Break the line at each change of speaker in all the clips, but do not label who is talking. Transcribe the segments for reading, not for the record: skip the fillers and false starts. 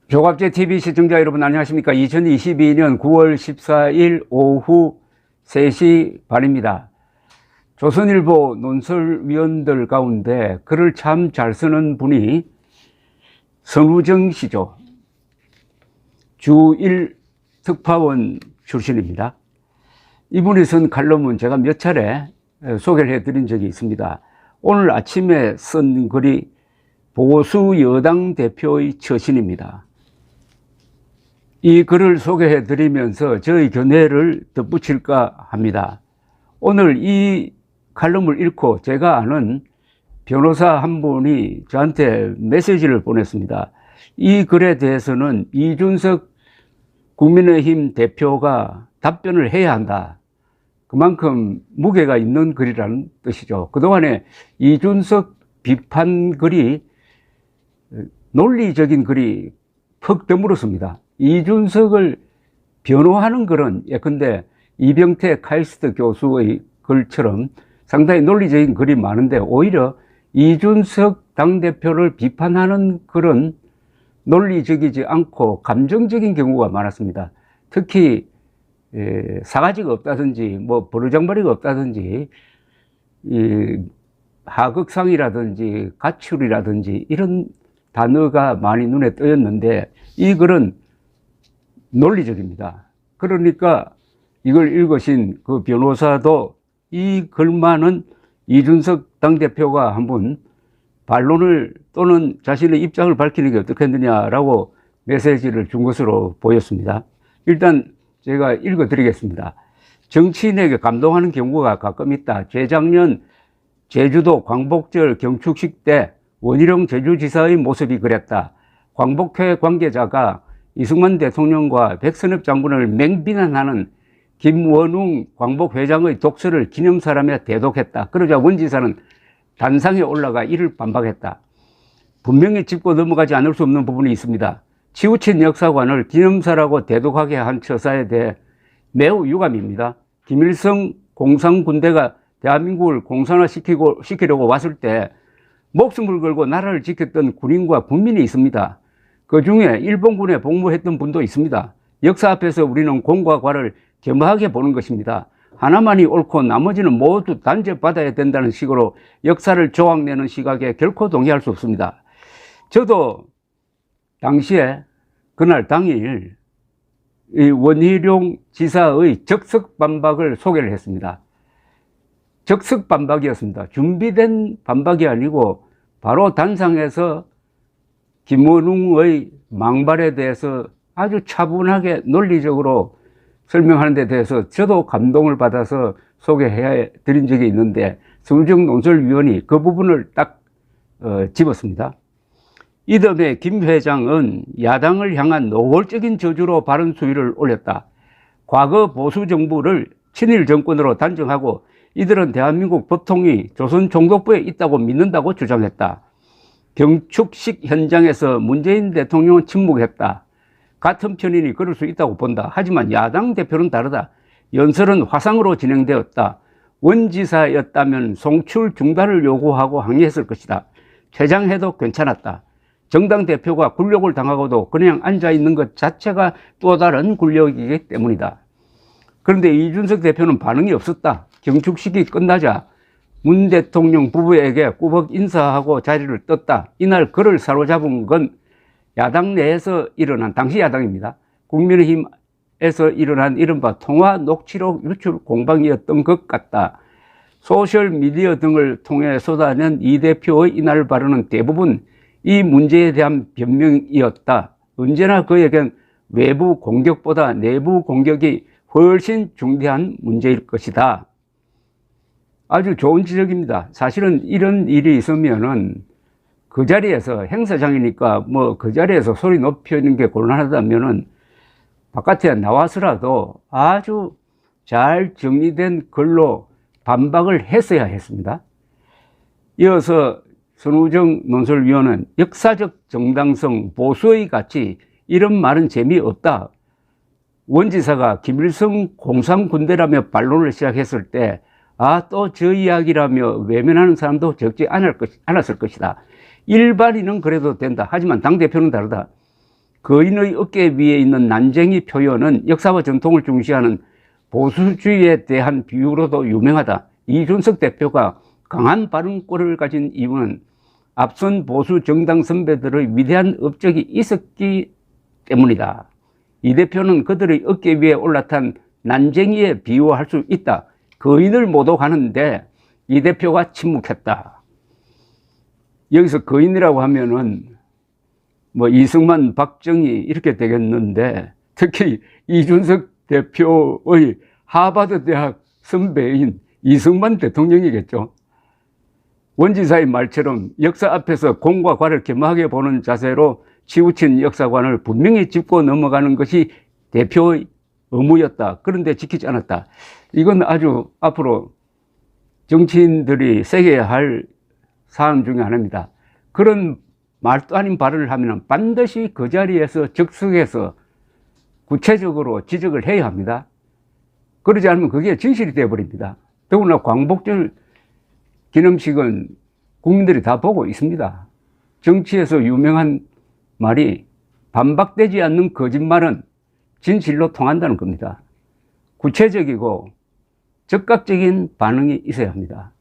조갑제 TV 시청자 여러분 안녕하십니까? 2022년 9월 14일 오후 3시 반입니다. 조선일보 논설위원들 가운데 글을 참 잘 쓰는 분이 선우정 씨죠. 주1 특파원 출신입니다. 이분이 쓴 칼럼은 제가 몇 차례 소개를 해드린 적이 있습니다. 오늘 아침에 쓴 글이 보수 여당 대표의 처신입니다. 이 글을 소개해 드리면서 저희 견해를 덧붙일까 합니다. 오늘 이 칼럼을 읽고 제가 아는 변호사 한 분이 저한테 메시지를 보냈습니다. 이 글에 대해서는 이준석 국민의힘 대표가 답변을 해야 한다. 그만큼 무게가 있는 글이라는 뜻이죠. 그동안에 이준석 비판 글이 논리적인 글이 퍽 드물었습니다. 이준석을 변호하는 글은 예컨대 이병태 카이스트 교수의 글처럼 상당히 논리적인 글이 많은데 오히려 이준석 당대표를 비판하는 글은 논리적이지 않고 감정적인 경우가 많았습니다. 특히 사가지가 없다든지 뭐 버르장머리가 없다든지 하극상이라든지 가출이라든지 이런 단어가 많이 눈에 띄었는데 이 글은 논리적입니다. 그러니까 이걸 읽으신 그 변호사도 이 글만은 이준석 당대표가 한번 반론을 또는 자신의 입장을 밝히는 게 어떻겠느냐라고 메시지를 준 것으로 보였습니다. 일단 제가 읽어드리겠습니다. 정치인에게 감동하는 경우가 가끔 있다. 재작년 제주도 광복절 경축식 때 원희룡 제주지사의 모습이 그랬다. 광복회 관계자가 이승만 대통령과 백선엽 장군을 맹비난하는 김원웅 광복회장의 독서를 기념사람에 대독했다. 그러자 원 지사는 단상에 올라가 이를 반박했다. 분명히 짚고 넘어가지 않을 수 없는 부분이 있습니다. 치우친 역사관을 기념사라고 대독하게 한 처사에 대해 매우 유감입니다. 김일성 공산군대가 대한민국을 공산화시키려고 왔을 때 목숨을 걸고 나라를 지켰던 군인과 국민이 있습니다. 그 중에 일본군에 복무했던 분도 있습니다. 역사 앞에서 우리는 공과 과를 겸허하게 보는 것입니다. 하나만이 옳고 나머지는 모두 단죄받아야 된다는 식으로 역사를 조각내는 시각에 결코 동의할 수 없습니다. 저도 당시에 그날 당일 이 원희룡 지사의 적석 반박을 소개를 했습니다. 적석 반박이었습니다. 준비된 반박이 아니고 바로 단상에서 김원웅의 망발에 대해서 아주 차분하게 논리적으로 설명하는 데 대해서 저도 감동을 받아서 소개해 드린 적이 있는데 선우정 논설위원이 그 부분을 딱 집었습니다. 이듬해 김 회장은 야당을 향한 노골적인 저주로 발언 수위를 올렸다. 과거 보수 정부를 친일 정권으로 단정하고 이들은 대한민국 법통이 조선 총독부에 있다고 믿는다고 주장했다. 경축식 현장에서 문재인 대통령은 침묵했다. 같은 편인이 그럴 수 있다고 본다. 하지만 야당 대표는 다르다. 연설은 화상으로 진행되었다. 원지사였다면 송출 중단을 요구하고 항의했을 것이다. 퇴장해도 괜찮았다. 정당 대표가 굴욕을 당하고도 그냥 앉아있는 것 자체가 또 다른 굴욕이기 때문이다. 그런데 이준석 대표는 반응이 없었다. 경축식이 끝나자 문 대통령 부부에게 꾸벅 인사하고 자리를 떴다. 이날 그를 사로잡은 건 야당 내에서 일어난, 당시 야당입니다. 국민의힘에서 일어난 이른바 통화 녹취록 유출 공방이었던 것 같다. 소셜미디어 등을 통해 쏟아낸 이 대표의 이날 발언은 대부분 이 문제에 대한 변명이었다. 언제나 그에겐 외부 공격보다 내부 공격이 훨씬 중대한 문제일 것이다. 아주 좋은 지적입니다. 사실은 이런 일이 있으면은 그 자리에서 행사장이니까 뭐 그 자리에서 소리 높이는 게 곤란하다면은 바깥에 나와서라도 아주 잘 정리된 글로 반박을 했어야 했습니다. 이어서 선우정 논설위원은 역사적 정당성, 보수의 가치 이런 말은 재미없다. 원지사가 김일성 공산군대라며 반론을 시작했을 때 또 저 이야기라며 외면하는 사람도 적지 않았을 것이다. 일반인은 그래도 된다. 하지만 당대표는 다르다. 거인의 어깨 위에 있는 난쟁이 표현은 역사와 전통을 중시하는 보수주의에 대한 비유로도 유명하다. 이준석 대표가 강한 발언권을 가진 이유는 앞선 보수 정당 선배들의 위대한 업적이 있었기 때문이다. 이 대표는 그들의 어깨 위에 올라탄 난쟁이에 비유할 수 있다. 거인을 모독하는데 이 대표가 침묵했다. 여기서 거인이라고 하면은 뭐 이승만, 박정희 이렇게 되겠는데, 특히 이준석 대표의 하버드 대학 선배인 이승만 대통령이겠죠. 원지사의 말처럼 역사 앞에서 공과 과를 겸하게 보는 자세로 치우친 역사관을 분명히 짚고 넘어가는 것이 대표의 의무였다. 그런데 지키지 않았다. 이건 아주 앞으로 정치인들이 새겨야 할 사안 중에 하나입니다. 그런 말도 아닌 발언을 하면 반드시 그 자리에서 즉석에서 구체적으로 지적을 해야 합니다. 그러지 않으면 그게 진실이 되어버립니다. 더구나 광복절 기념식은 국민들이 다 보고 있습니다. 정치에서 유명한 말이 반박되지 않는 거짓말은 진실로 통한다는 겁니다. 구체적이고 즉각적인 반응이 있어야 합니다.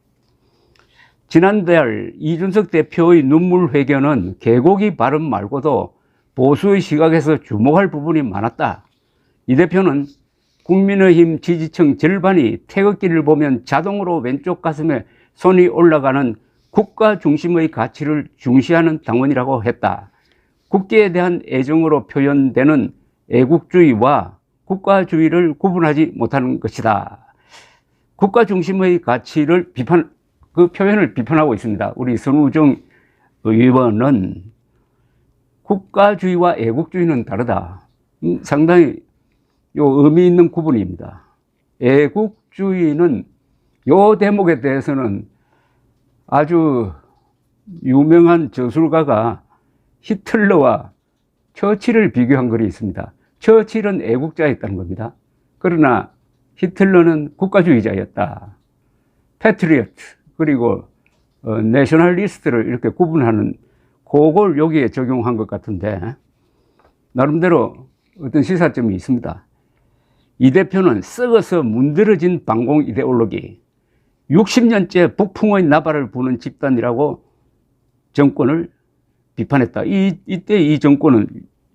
지난달 이준석 대표의 눈물 회견은 개고기 발언 말고도 보수의 시각에서 주목할 부분이 많았다. 이 대표는 국민의힘 지지층 절반이 태극기를 보면 자동으로 왼쪽 가슴에 손이 올라가는 국가 중심의 가치를 중시하는 당원이라고 했다. 국기에 대한 애정으로 표현되는 애국주의와 국가주의를 구분하지 못하는 것이다. 국가 중심의 가치를 그 표현을 비판하고 있습니다. 우리 선우정 의원은 국가주의와 애국주의는 다르다. 상당히 의미 있는 구분입니다. 애국주의는 이 대목에 대해서는 아주 유명한 저술가가 히틀러와 처칠을 비교한 글이 있습니다. 처칠은 애국자였다는 겁니다. 그러나 히틀러는 국가주의자였다. 패트리어트 그리고 내셔널리스트를 이렇게 구분하는 그걸 여기에 적용한 것 같은데 나름대로 어떤 시사점이 있습니다. 이 대표는 썩어서 문드러진 반공 이데올로기 60년째 북풍의 나발을 부는 집단이라고 정권을 비판했다. 이때 이 정권은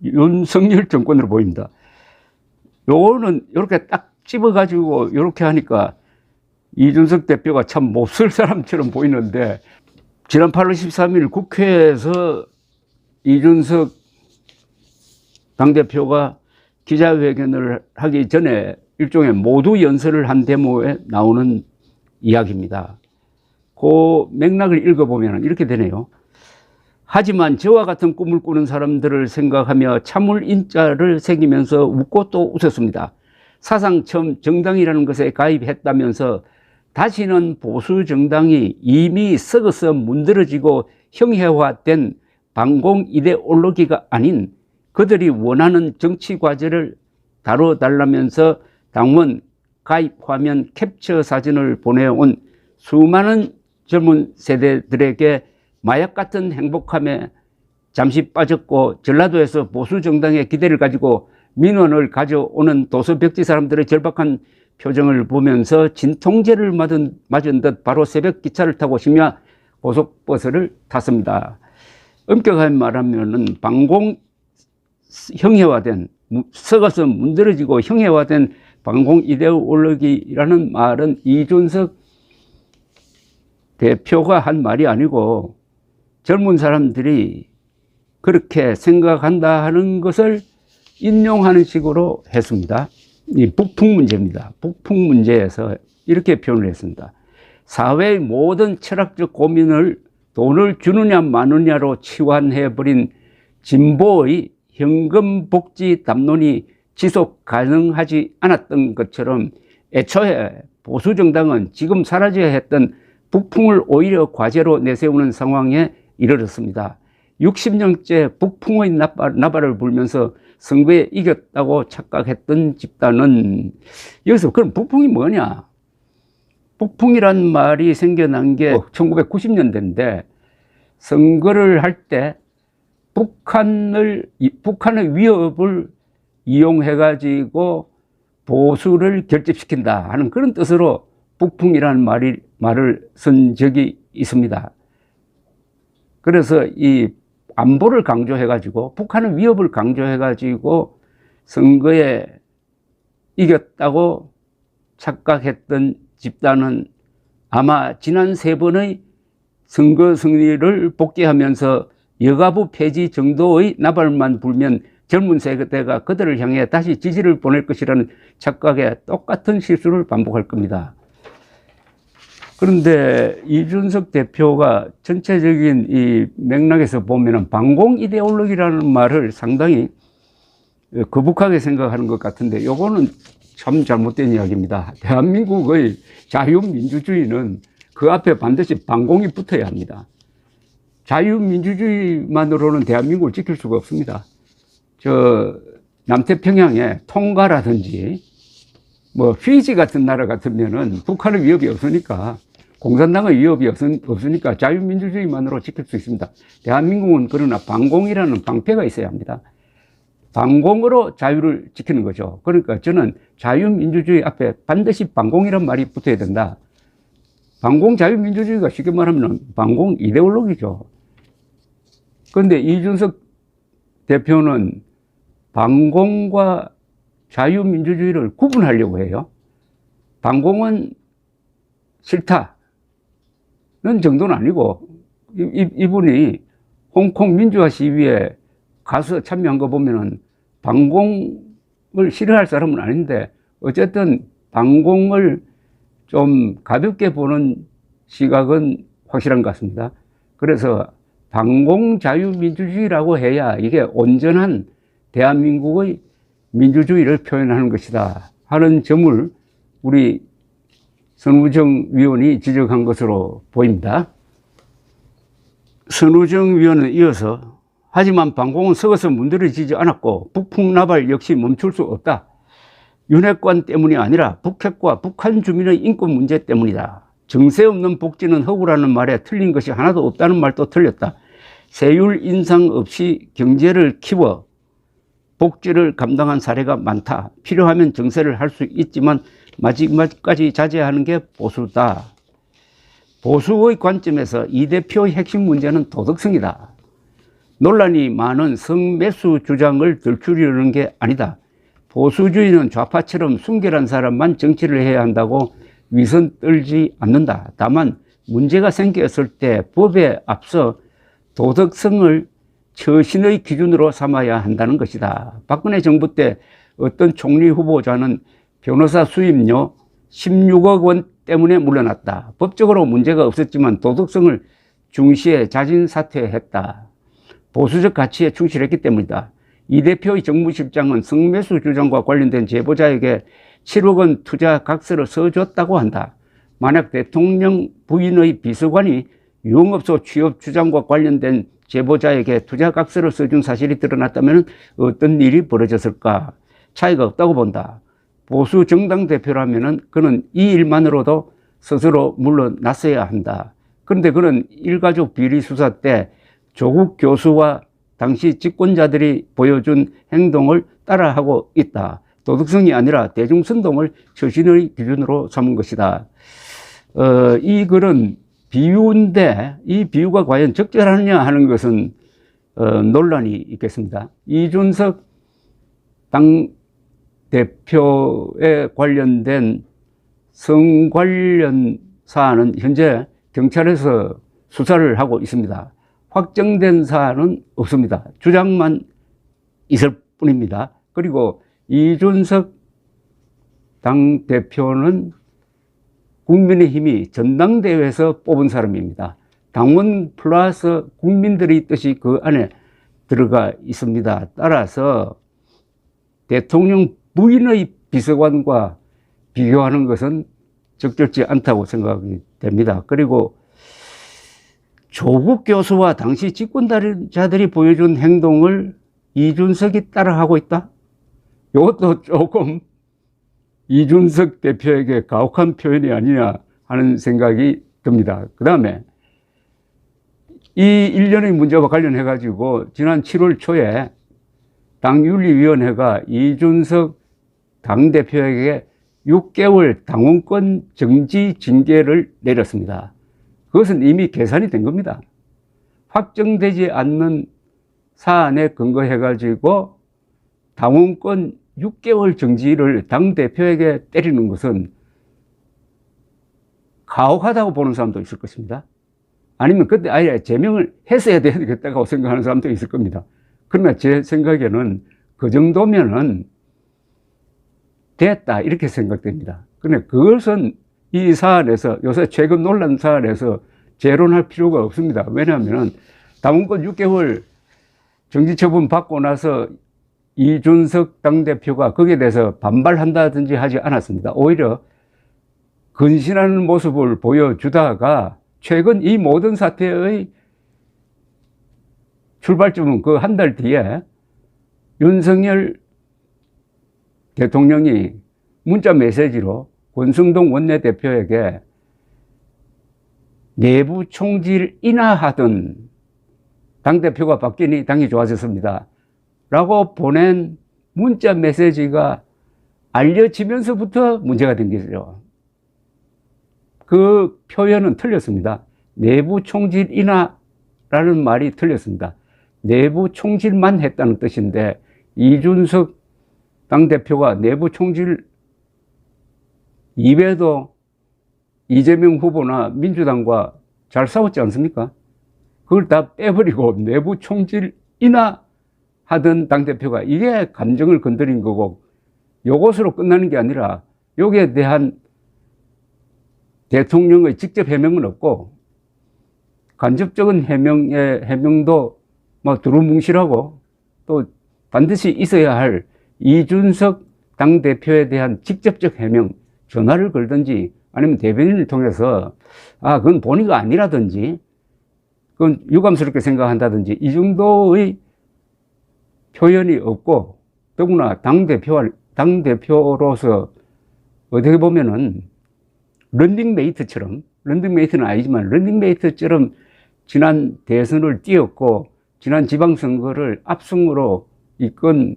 윤석열 정권으로 보입니다. 요거는 이렇게 딱 집어가지고 이렇게 하니까 이준석 대표가 참 몹쓸 사람처럼 보이는데 지난 8월 13일 국회에서 이준석 당대표가 기자회견을 하기 전에 일종의 모두 연설을 한 데모에 나오는 이야기입니다. 그 맥락을 읽어보면 이렇게 되네요. 하지만 저와 같은 꿈을 꾸는 사람들을 생각하며 참을 인자를 새기면서 웃고 또 웃었습니다. 사상 처음 정당이라는 것에 가입했다면서 다시는 보수 정당이 이미 썩어서 문드러지고 형해화된 반공 이데올로기가 아닌 그들이 원하는 정치 과제를 다뤄달라면서 당원 가입 화면 캡처 사진을 보내온 수많은 젊은 세대들에게 마약 같은 행복함에 잠시 빠졌고 전라도에서 보수 정당의 기대를 가지고 민원을 가져오는 도서벽지 사람들의 절박한 표정을 보면서 진통제를 맞은 듯 바로 새벽 기차를 타고 심야 고속버스를 탔습니다. 엄격하게 말하면은 반공 형해화된 썩어서 문드러지고 형해화된 반공 이데올로기라는 말은 이준석 대표가 한 말이 아니고 젊은 사람들이 그렇게 생각한다 하는 것을 인용하는 식으로 했습니다. 이 북풍 문제입니다. 북풍 문제에서 이렇게 표현을 했습니다. 사회의 모든 철학적 고민을 돈을 주느냐 마느냐로 치환해버린 진보의 현금 복지 담론이 지속 가능하지 않았던 것처럼 애초에 보수정당은 지금 사라져야 했던 북풍을 오히려 과제로 내세우는 상황에 이르렀습니다. 60년째 북풍의 나발을 불면서 선거에 이겼다고 착각했던 집단은 여기서 그럼 북풍이 뭐냐? 북풍이란 말이 생겨난 게 1990년대인데 선거를 할 때 북한의 위협을 이용해가지고 보수를 결집시킨다 하는 그런 뜻으로 북풍이라는 말을 쓴 적이 있습니다. 그래서 이 안보를 강조해가지고 북한의 위협을 강조해가지고 선거에 이겼다고 착각했던 집단은 아마 지난 3번의 선거 승리를 복귀하면서 여가부 폐지 정도의 나발만 불면 젊은 세대가 그들을 향해 다시 지지를 보낼 것이라는 착각에 똑같은 실수를 반복할 겁니다. 그런데 이준석 대표가 전체적인 이 맥락에서 보면은 반공 이데올로기라는 말을 상당히 거북하게 생각하는 것 같은데, 요거는 참 잘못된 이야기입니다. 대한민국의 자유민주주의는 그 앞에 반드시 반공이 붙어야 합니다. 자유민주주의만으로는 대한민국을 지킬 수가 없습니다. 남태평양에 통가라든지 뭐 피지 같은 나라 같으면은 북한의 위협이 없으니까, 공산당의 위협이 없으니까 자유민주주의만으로 지킬 수 있습니다. 대한민국은 그러나 반공이라는 방패가 있어야 합니다. 반공으로 자유를 지키는 거죠. 그러니까 저는 자유민주주의 앞에 반드시 반공이란 말이 붙어야 된다. 반공 자유민주주의가 쉽게 말하면 반공 이데올로기죠. 그런데 이준석 대표는 반공과 자유민주주의를 구분하려고 해요. 반공은 싫다는 정도는 아니고, 이분이 홍콩 민주화 시위에 가서 참여한 거 보면은 반공을 싫어할 사람은 아닌데, 어쨌든 반공을 좀 가볍게 보는 시각은 확실한 것 같습니다. 그래서 반공 자유민주주의라고 해야 이게 온전한 대한민국의 민주주의를 표현하는 것이다 하는 점을 우리 선우정 위원이 지적한 것으로 보입니다. 선우정 위원은 이어서, 하지만 반공은 썩어서 문드러지지 않았고 북풍나발 역시 멈출 수 없다. 윤핵관 때문이 아니라 북핵과 북한 주민의 인권 문제 때문이다. 정세 없는 복지는 허구라는 말에 틀린 것이 하나도 없다는 말도 틀렸다. 세율 인상 없이 경제를 키워 복지를 감당한 사례가 많다. 필요하면 정세를 할 수 있지만 마지막까지 자제하는 게 보수다. 보수의 관점에서 이 대표의 핵심 문제는 도덕성이다. 논란이 많은 성매수 주장을 들추려는 게 아니다. 보수주의는 좌파처럼 순결한 사람만 정치를 해야 한다고 위선 떨지 않는다. 다만 문제가 생겼을 때 법에 앞서 도덕성을 처신의 기준으로 삼아야 한다는 것이다. 박근혜 정부 때 어떤 총리 후보자는 변호사 수임료 16억 원 때문에 물러났다. 법적으로 문제가 없었지만 도덕성을 중시해 자진 사퇴했다. 보수적 가치에 충실했기 때문이다. 이 대표의 정무실장은 성매수 주장과 관련된 제보자에게 7억 원 투자 각서를 써줬다고 한다. 만약 대통령 부인의 비서관이 유흥업소 취업 주장과 관련된 제보자에게 투자 각서를 써준 사실이 드러났다면 어떤 일이 벌어졌을까? 차이가 없다고 본다. 보수 정당 대표라면 그는 이 일만으로도 스스로 물러났어야 한다. 그런데 그는 일가족 비리 수사 때 조국 교수와 당시 집권자들이 보여준 행동을 따라하고 있다. 도덕성이 아니라 대중선동을 처신의 기준으로 삼은 것이다. 이 글은 비유인데 이 비유가 과연 적절하느냐 하는 것은 논란이 있겠습니다. 이준석 당대표에 관련된 성 관련 사안은 현재 경찰에서 수사를 하고 있습니다. 확정된 사안은 없습니다. 주장만 있을 뿐입니다. 그리고 이준석 당대표는 국민의힘이 전당대회에서 뽑은 사람입니다. 당원 플러스 국민들의 뜻이 그 안에 들어가 있습니다. 따라서 대통령 부인의 비서관과 비교하는 것은 적절치 않다고 생각이 됩니다. 그리고 조국 교수와 당시 집권자들이 보여준 행동을 이준석이 따라하고 있다? 이것도 조금 이준석 대표에게 가혹한 표현이 아니냐 하는 생각이 듭니다. 그 다음에 이 일련의 문제와 관련해 가지고 지난 7월 초에 당윤리위원회가 이준석 당대표에게 6개월 당원권 정지 징계를 내렸습니다. 그것은 이미 계산이 된 겁니다. 확정되지 않는 사안에 근거해 가지고 당원권 6개월 정지를 당대표에게 때리는 것은 가혹하다고 보는 사람도 있을 것입니다. 아니면 그때 아예 제명을 했어야 되겠다고 생각하는 사람도 있을 겁니다. 그러나 제 생각에는 그 정도면은 됐다 이렇게 생각됩니다. 그런데 그것은 이 사안에서 요새 최근 논란 사안에서 재론할 필요가 없습니다. 왜냐하면 당원권 6개월 정지처분 받고 나서 이준석 당대표가 거기에 대해서 반발한다든지 하지 않았습니다. 오히려 근신하는 모습을 보여주다가 최근 이 모든 사태의 출발점은 그 한 달 뒤에 윤석열 대통령이 문자 메시지로 권성동 원내대표에게 내부 총질 인하하던 당대표가 바뀌니 당이 좋아졌습니다 라고 보낸 문자 메시지가 알려지면서부터 문제가 된 거죠. 그 표현은 틀렸습니다. 내부 총질 인하라는 말이 틀렸습니다. 내부 총질만 했다는 뜻인데 이준석 당대표가 내부 총질 이외에도 이재명 후보나 민주당과 잘 싸웠지 않습니까? 그걸 다 빼버리고 내부 총질 인하하던 당대표가 이게 감정을 건드린 거고 이것으로 끝나는 게 아니라 여기에 대한 대통령의 직접 해명은 없고 간접적인 해명도 뭐 두루뭉실하고 또 반드시 있어야 할 이준석 당대표에 대한 직접적 해명, 전화를 걸든지 아니면 대변인을 통해서 그건 본의가 아니라든지 그건 유감스럽게 생각한다든지 이 정도의 표현이 없고 더구나 당대표로서 어떻게 보면은 런닝메이트는 아니지만 런닝메이트처럼 지난 대선을 뛰었고 지난 지방선거를 압승으로 이끈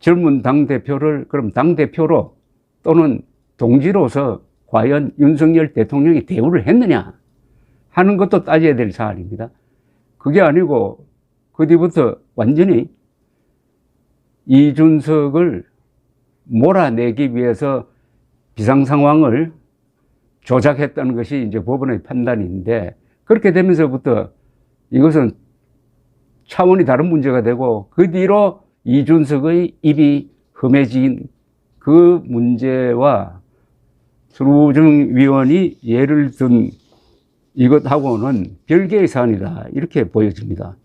젊은 당대표를 그럼 당대표로 또는 동지로서 과연 윤석열 대통령이 대우를 했느냐 하는 것도 따져야 될 사안입니다. 그게 아니고 그 뒤부터 완전히 이준석을 몰아내기 위해서 비상상황을 조작했다는 것이 이제 법원의 판단인데 그렇게 되면서부터 이것은 차원이 다른 문제가 되고 그 뒤로 이준석의 입이 험해진 그 문제와 수루중 위원이 예를 든 이것하고는 별개의 사안이다 이렇게 보여집니다.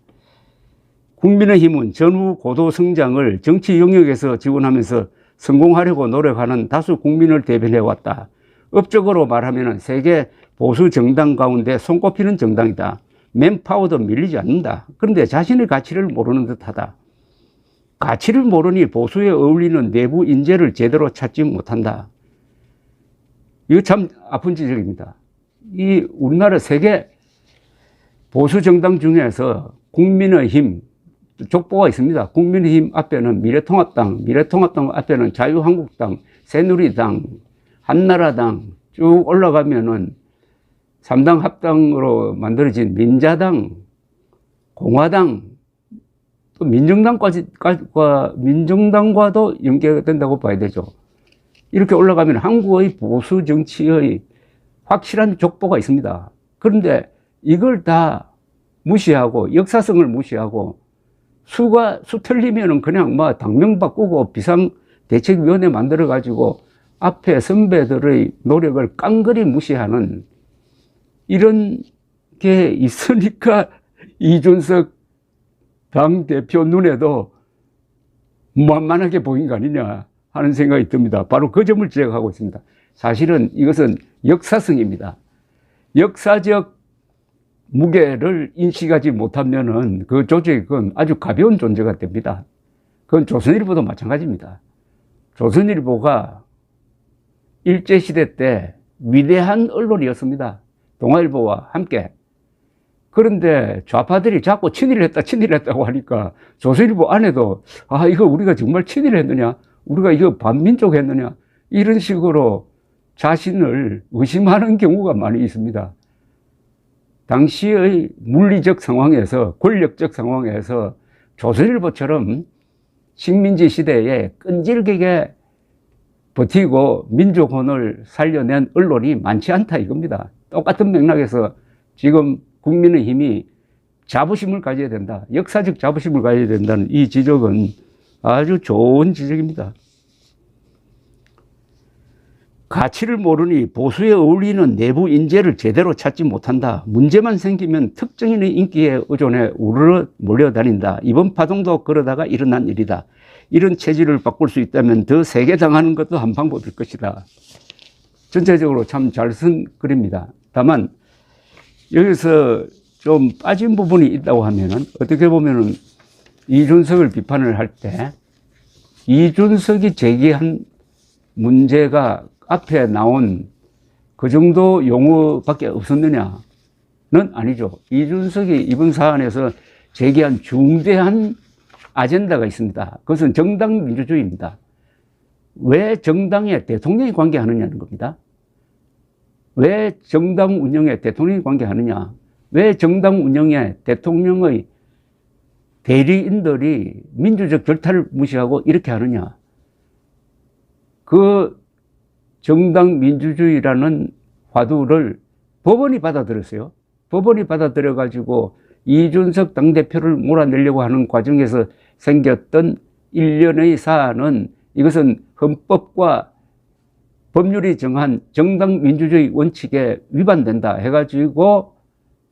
국민의힘은 전후 고도 성장을 정치 영역에서 지원하면서 성공하려고 노력하는 다수 국민을 대변해왔다. 업적으로 말하면 세계 보수 정당 가운데 손꼽히는 정당이다. 맨파워도 밀리지 않는다. 그런데 자신의 가치를 모르는 듯하다. 가치를 모르니 보수에 어울리는 내부 인재를 제대로 찾지 못한다. 이거 참 아픈 지적입니다. 이 우리나라 세계 보수 정당 중에서 국민의힘 족보가 있습니다. 국민의힘 앞에는 미래통합당 앞에는 자유한국당, 새누리당, 한나라당 쭉 올라가면은 3당 합당으로 만들어진 민자당, 공화당, 또 민정당과도 연계된다고 봐야 되죠. 이렇게 올라가면 한국의 보수 정치의 확실한 족보가 있습니다. 그런데 이걸 다 무시하고 역사성을 무시하고 수 틀리면은 그냥 당명 바꾸고 비상대책위원회 만들어가지고 앞에 선배들의 노력을 깡그리 무시하는 이런 게 있으니까 이준석 당대표 눈에도 만만하게 보인 거 아니냐 하는 생각이 듭니다. 바로 그 점을 지적하고 있습니다. 사실은 이것은 역사성입니다. 역사적 무게를 인식하지 못하면은 그 조직은 아주 가벼운 존재가 됩니다. 그건 조선일보도 마찬가지입니다. 조선일보가 일제시대 때 위대한 언론이었습니다. 동아일보와 함께. 그런데 좌파들이 자꾸 친일했다고 하니까 조선일보 안에도 아, 이거 우리가 정말 친일했느냐? 우리가 이거 반민족 했느냐? 이런 식으로 자신을 의심하는 경우가 많이 있습니다. 당시의 물리적 상황에서, 권력적 상황에서 조선일보처럼 식민지 시대에 끈질기게 버티고 민족혼을 살려낸 언론이 많지 않다 이겁니다. 똑같은 맥락에서 지금 국민의힘이 자부심을 가져야 된다. 역사적 자부심을 가져야 된다는 이 지적은 아주 좋은 지적입니다. 가치를 모르니 보수에 어울리는 내부 인재를 제대로 찾지 못한다. 문제만 생기면 특정인의 인기에 의존해 우르르 몰려다닌다. 이번 파동도 그러다가 일어난 일이다. 이런 체질을 바꿀 수 있다면 더 세게 당하는 것도 한 방법일 것이다. 전체적으로 참 잘 쓴 글입니다. 다만 여기서 좀 빠진 부분이 있다고 하면은 어떻게 보면은 이준석을 비판을 할 때 이준석이 제기한 문제가 앞에 나온 그 정도 용어밖에 없었느냐는 아니죠. 이준석이 이번 사안에서 제기한 중대한 아젠다가 있습니다. 그것은 정당 민주주의입니다. 왜 정당에 대통령이 관계하느냐는 겁니다. 왜 정당 운영에 대통령이 관계하느냐? 왜 정당 운영에 대통령의 대리인들이 민주적 절차를 무시하고 이렇게 하느냐? 그 정당 민주주의라는 화두를 법원이 받아들였어요. 법원이 받아들여가지고 이준석 당대표를 몰아내려고 하는 과정에서 생겼던 일련의 사안은 이것은 헌법과 법률이 정한 정당 민주주의 원칙에 위반된다 해가지고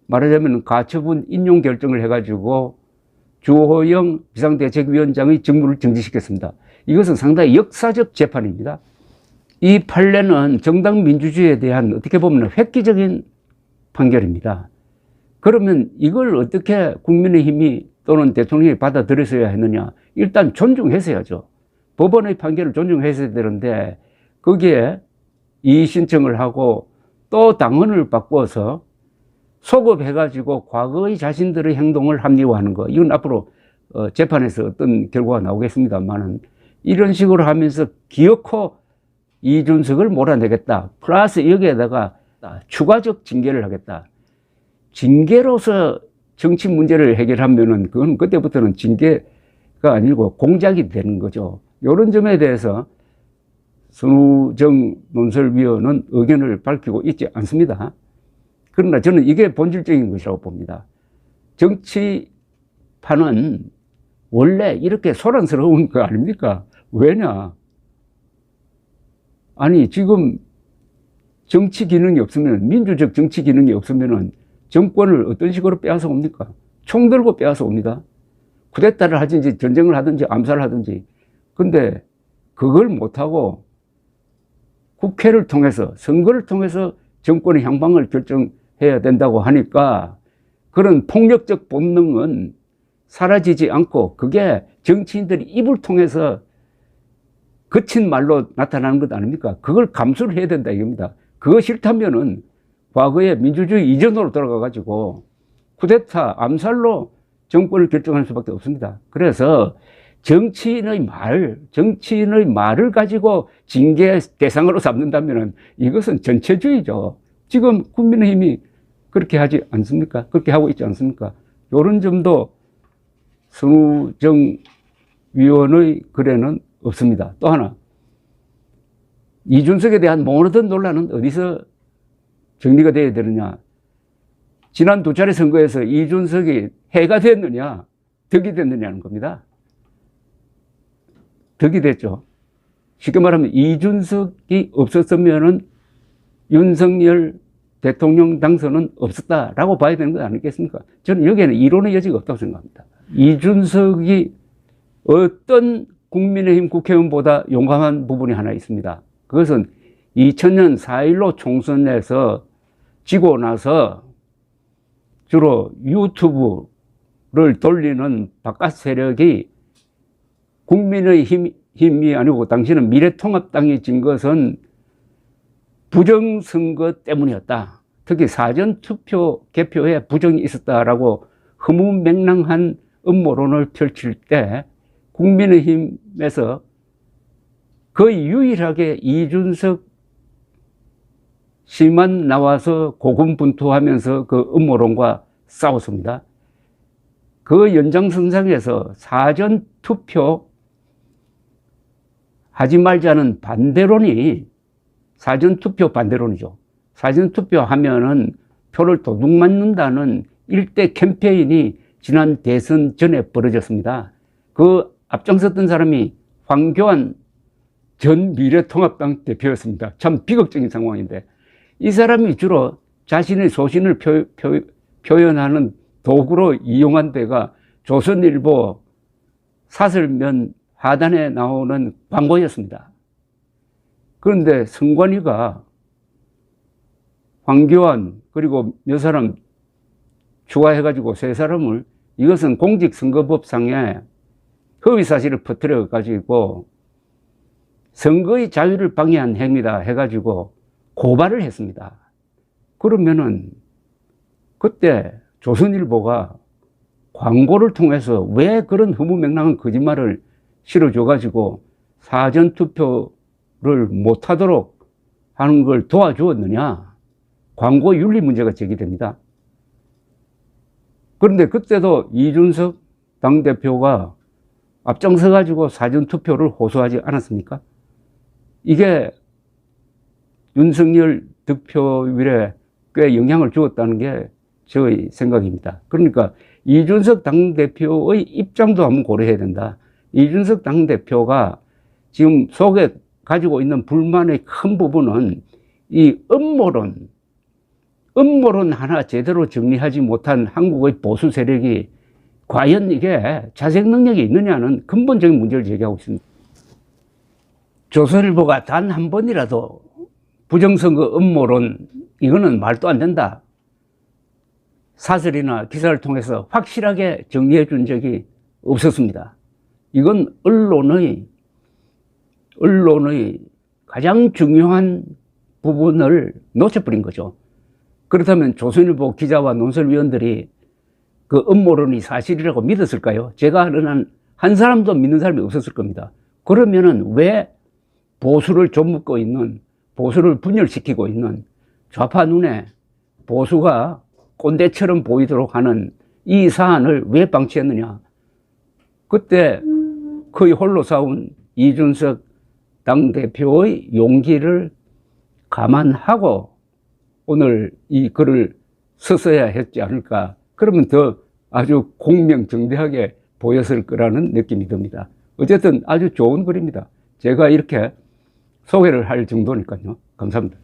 말하자면 가처분 인용 결정을 해가지고 주호영 비상대책위원장의 직무를 정지시켰습니다. 이것은 상당히 역사적 재판입니다. 이 판례는 정당 민주주의에 대한 어떻게 보면 획기적인 판결입니다. 그러면 이걸 어떻게 국민의힘이 또는 대통령이 받아들였어야 했느냐? 일단 존중했어야죠. 법원의 판결을 존중했어야 되는데 거기에 이의 신청을 하고 또 당헌을 바꿔서 소급해가지고 과거의 자신들의 행동을 합리화하는 거. 이건 앞으로 재판에서 어떤 결과가 나오겠습니다만은 이런 식으로 하면서 기어코 이준석을 몰아내겠다. 플러스 여기에다가 추가적 징계를 하겠다. 징계로서 정치 문제를 해결하면은 그건 그때부터는 징계가 아니고 공작이 되는 거죠. 이런 점에 대해서 선우정 논설위원은 의견을 밝히고 있지 않습니다. 그러나 저는 이게 본질적인 것이라고 봅니다. 정치판은 원래 이렇게 소란스러운 거 아닙니까? 왜냐? 아니, 지금 정치 기능이 없으면, 민주적 정치 기능이 없으면은 정권을 어떤 식으로 빼앗아 옵니까? 총 들고 빼앗아 옵니다. 쿠데타를 하든지 전쟁을 하든지 암살을 하든지. 근데 그걸 못하고 국회를 통해서, 선거를 통해서 정권의 향방을 결정해야 된다고 하니까 그런 폭력적 본능은 사라지지 않고 그게 정치인들이 입을 통해서 거친 말로 나타나는 것 아닙니까? 그걸 감수를 해야 된다 이겁니다. 그거 싫다면은 과거에 민주주의 이전으로 돌아가가지고 쿠데타, 암살로 정권을 결정할 수밖에 없습니다. 그래서 정치인의 말을 가지고 징계 대상으로 삼는다면은 이것은 전체주의죠. 지금 국민의힘이 그렇게 하지 않습니까? 그렇게 하고 있지 않습니까? 이런 점도 선우정 위원의 글에는 없습니다. 또 하나, 이준석에 대한 모든 논란은 어디서 정리가 되어야 되느냐? 지난 두 차례 선거에서 이준석이 해가 됐느냐, 덕이 됐느냐는 겁니다. 덕이 됐죠. 쉽게 말하면 이준석이 없었으면은 윤석열 대통령 당선은 없었다라고 봐야 되는 거 아니겠습니까? 저는 여기에는 이론의 여지가 없다고 생각합니다. 이준석이 어떤 국민의힘 국회의원보다 용감한 부분이 하나 있습니다. 그것은 2000년 4.15 총선에서 지고 나서 주로 유튜브를 돌리는 바깥 세력이 국민의힘이 아니고 당시는 미래통합당이 진 것은 부정선거 때문이었다. 특히 사전투표 개표에 부정이 있었다라고 허무맹랑한 음모론을 펼칠 때 국민의힘에서 거의 유일하게 이준석 씨만 나와서 고군분투하면서 그 음모론과 싸웠습니다. 그 연장선상에서 사전투표 하지 말자는 반대론이 사전투표 반대론이죠. 사전투표 하면은 표를 도둑 맞는다는 일대 캠페인이 지난 대선 전에 벌어졌습니다. 그 앞장섰던 사람이 황교안 전 미래통합당 대표였습니다. 참 비극적인 상황인데 이 사람이 주로 자신의 소신을 표현하는 도구로 이용한 데가 조선일보 사설면 하단에 나오는 광고였습니다. 그런데 선관위가 황교안 그리고 몇 사람 추가해가지고 세 사람을 이것은 공직선거법상에 허위사실을 퍼뜨려가지고 선거의 자유를 방해한 행위다 해가지고 고발을 했습니다. 그러면은 그때 조선일보가 광고를 통해서 왜 그런 허무맹랑한 거짓말을 실어줘가지고 사전투표를 못하도록 하는 걸 도와주었느냐? 광고 윤리 문제가 제기됩니다. 그런데 그때도 이준석 당대표가 앞장서가지고 사전투표를 호소하지 않았습니까? 이게 윤석열 득표율에 꽤 영향을 주었다는 게 저의 생각입니다. 그러니까 이준석 당대표의 입장도 한번 고려해야 된다. 이준석 당대표가 지금 속에 가지고 있는 불만의 큰 부분은 이 음모론 하나 제대로 정리하지 못한 한국의 보수 세력이 과연 이게 자색 능력이 있느냐는 근본적인 문제를 제기하고 있습니다. 조선일보가 단 한 번이라도 부정선거 음모론 이거는 말도 안 된다. 사설이나 기사를 통해서 확실하게 정리해 준 적이 없었습니다. 이건 언론의 가장 중요한 부분을 놓쳐버린 거죠. 그렇다면 조선일보 기자와 논설위원들이 그 음모론이 사실이라고 믿었을까요? 제가 아는 한 사람도 믿는 사람이 없었을 겁니다. 그러면은 왜 보수를 좀먹고 있는, 보수를 분열시키고 있는 좌파 눈에 보수가 꼰대처럼 보이도록 하는 이 사안을 왜 방치했느냐? 그때 거의 홀로 싸운 이준석 당대표의 용기를 감안하고 오늘 이 글을 썼어야 했지 않을까. 그러면 더 아주 공명정대하게 보였을 거라는 느낌이 듭니다. 어쨌든 아주 좋은 글입니다. 제가 이렇게 소개를 할 정도니까요. 감사합니다.